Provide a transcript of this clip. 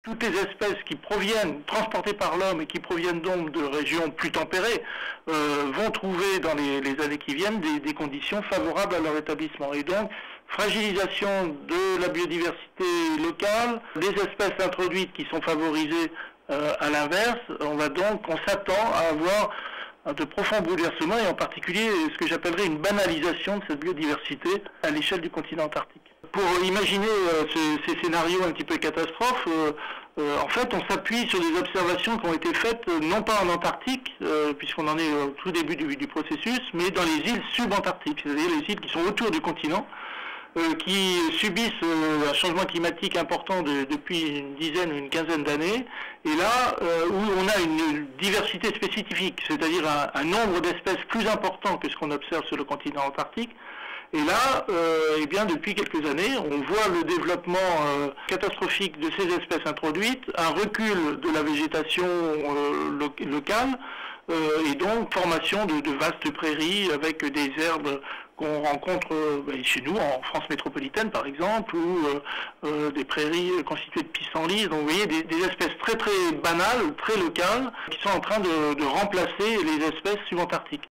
Toutes les espèces qui proviennent, transportées par l'homme et qui proviennent donc de régions plus tempérées, vont trouver dans les années qui viennent des conditions favorables à leur établissement. Et donc, fragilisation de la biodiversité locale, des espèces introduites qui sont favorisées à l'inverse, on s'attend à avoir de profonds bouleversements et en particulier ce que j'appellerais une banalisation de cette biodiversité à l'échelle du continent antarctique. Pour imaginer ces scénarios un petit peu catastrophes, en fait on s'appuie sur des observations qui ont été faites non pas en Antarctique, puisqu'on en est au tout début du processus, mais dans les îles subantarctiques, c'est-à-dire les îles qui sont autour du continent, qui subissent un changement climatique important depuis une dizaine ou une quinzaine d'années, et là où on a une diversité spécifique, c'est-à-dire un nombre d'espèces plus important que ce qu'on observe sur le continent antarctique. Et là, eh bien, depuis quelques années, on voit le développement catastrophique de ces espèces introduites, un recul de la végétation locale, et donc formation de vastes prairies avec des herbes qu'on rencontre chez nous, en France métropolitaine par exemple, ou des prairies constituées de pissenlits. Donc vous voyez des espèces très très banales, très locales, qui sont en train de remplacer les espèces subantarctiques.